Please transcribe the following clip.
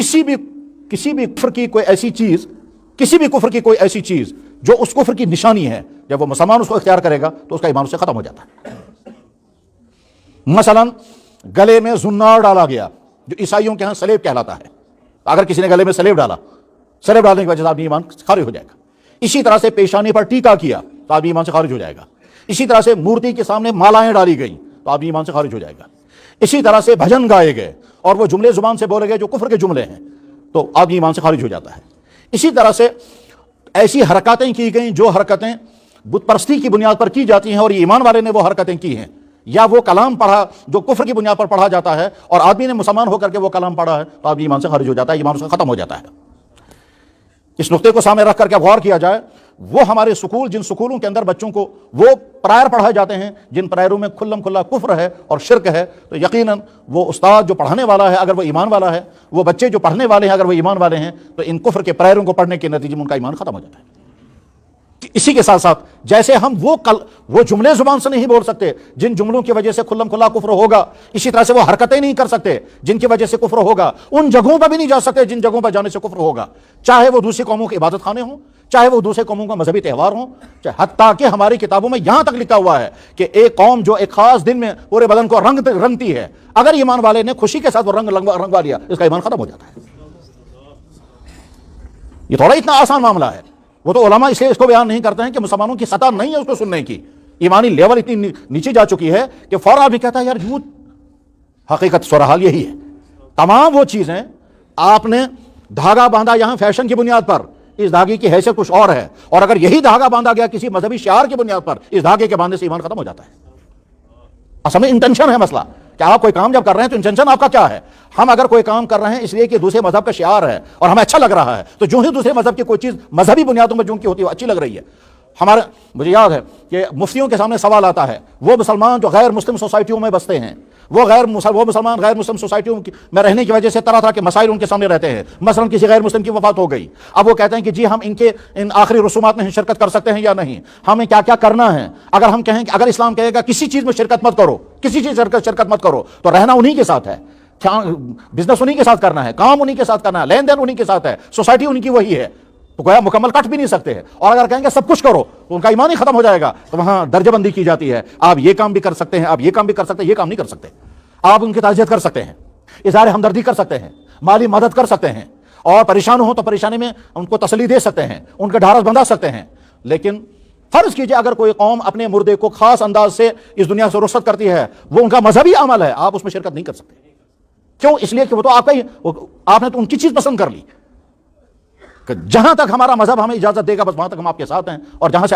किसी भी कुफ्र की कोई ऐसी चीज, किसी भी कुफ्र की कोई ऐसी चीज जो उस कुफ्र की निशानी है, जब वो मुसलमान उसको इख्तियार करेगा तो उसका ईमान उससे खत्म हो जाता है। मसलन गले में जुन्नार डाला गया, जो ईसाइयों के यहाँ सलेब कहलाता है। अगर किसी ने गले में सलेब डाला, सलेब डालने की वजह से आदमी ईमान खारिज हो जाएगा। इसी तरह से पेशानी पर टीका किया तो आदमी ईमान से खारिज हो जाएगा। इसी तरह से मूर्ति के सामने मालाएं डाली गई तो आदमी ईमान से खारिज हो जाएगा। इसी तरह से भजन गाए गए और वो जुमले जुबान से बोले गए जो कुफ्र के जुमले हैं तो आदमी ईमान से खारिज हो जाता है। इसी तरह से ऐसी हरकतें की गई जो हरकतें बुत परस्ती की बुनियाद पर की जाती हैं और ये ईमान वाले ने वो हरकतें की हैं, या वो कलाम पढ़ा जो कुफ्र की बुनियाद पर पढ़ा जाता है और आदमी ने मुसलमान होकर के वो कलाम पढ़ा है तो आदमी ईमान से खारिज हो जाता है, ईमान उसका खत्म हो जाता है। इस नुक्ते को सामने रख करके गौर किया जाए, वो हमारे स्कूल, जिन स्कूलों के अंदर बच्चों को वो प्रायर पढ़ाए जाते हैं जिन प्रायरों में खुल्लम खुल्ला कुफ्र है और शिरक है, तो यकीनन वो उस्ताद जो पढ़ाने वाला है अगर वो ईमान वाला है, वो बच्चे जो पढ़ने वाले हैं अगर वो ईमान वाले हैं, तो इन कुफ्र के प्रायरों को पढ़ने के नतीजे में उनका ईमान खत्म हो जाता है। इसी के साथ साथ जैसे हम वो जुमले जुबान से नहीं बोल सकते जिन जुमलों की वजह से खुल्लम खुल्ला कुफ्र होगा, इसी तरह से वो हरकतें नहीं कर सकते जिनकी वजह से कुफ्र होगा, उन जगहों पर भी नहीं जा सकते जिन जगहों पर जाने से कुफ्र होगा, चाहे वो दूसरी कौमों के इबादत खाने हों, चाहे वो दूसरे कौमों का मजहबी त्यौहार हों, चाहे हत्ता कि हमारी किताबों में यहां तक लिखा हुआ है कि एक कौम जो एक खास दिन में पूरे बदन को रंगती है, अगर ईमान वाले ने खुशी के साथ वो रंगवा लिया, इसका ईमान खत्म हो जाता है। ये थोड़ा इतना आसान मामला है। वो तो उलमा इसलिए इसको बयान नहीं करते हैं कि मुसलमानों की सतह नहीं है उसको सुनने की, ईमानी लेवल इतनी नीचे जा चुकी है कि फौरन भी कहता है यार झूठ। हकीकत सुरहाल यही है। तमाम वो चीजें आपने धागा बांधा यहां फैशन की बुनियाद पर, इस धागे की हैसियत कुछ और है, और अगर यही धागा बांधा गया किसी मजहबी शियार की बुनियाद पर, इस धागे के बांधने से ईमान खत्म हो जाता है। असल में इंटेंशन है मसला कि आप कोई काम जब कर रहे हैं तो इंटेंशन आपका क्या है। हम अगर कोई काम कर रहे हैं इसलिए कि दूसरे मजहब का शियार है और हमें अच्छा लग रहा है, तो जो ही दूसरे मजहब की कोई चीज मजहबी बुनियादों पर जो की होती है अच्छी लग रही है, मुझे याद है कि मुफ्तियों के सामने सवाल आता है, वो मुसलमान जो गैर मुस्लिम सोसाइटियों में बसते हैं, वो मुसलमान गैर मुस्लिम सोसाइटियों में रहने की वजह से तरह तरह के मसाइल उनके सामने रहते हैं। मसलन किसी गैर मुस्लिम की वफात हो गई, अब वो कहते हैं कि जी हम इन आखिरी रसूमात में शिरकत कर सकते हैं या नहीं, हमें क्या क्या करना है। अगर हम कहें कि अगर इस्लाम कहेगा किसी चीज में शिरकत मत करो, किसी चीज शिरकत मत करो, तो रहना उन्हीं के साथ है, बिजनेस उन्हीं के साथ करना है, काम उन्हीं के साथ करना है, लेन देन उन्हीं के साथ है, सोसाइटी उनकी वही है, तो गोया मुकम्मल कट भी नहीं सकते हैं। और अगर कहेंगे सब कुछ करो तो उनका ईमान ही खत्म हो जाएगा, तो वहां दर्जाबंदी की जाती है, आप ये काम भी कर सकते हैं, आप ये काम भी कर सकते हैं, ये काम नहीं कर सकते। आप उनकी ताज़ियत कर सकते हैं, इज़हार हमदर्दी कर सकते हैं, माली मदद कर सकते हैं, और परेशान हो तो परेशानी में उनको तसल्ली दे सकते हैं, उनका ढारस बंधा सकते हैं। लेकिन फर्ज कीजिए अगर कोई कौम अपने मुर्दे को खास अंदाज से इस दुनिया से रुखसत करती है, वो उनका मजहबी अमल है, आप उसमें शिरकत नहीं कर सकते। क्यों? इसलिए कि वो तो आपका ही, आपने तो उनकी चीज पसंद कर ली। जहां तक हमारा मजहब हमें इजाजत देगा बस वहां तक हम आपके साथ हैं, और जहां से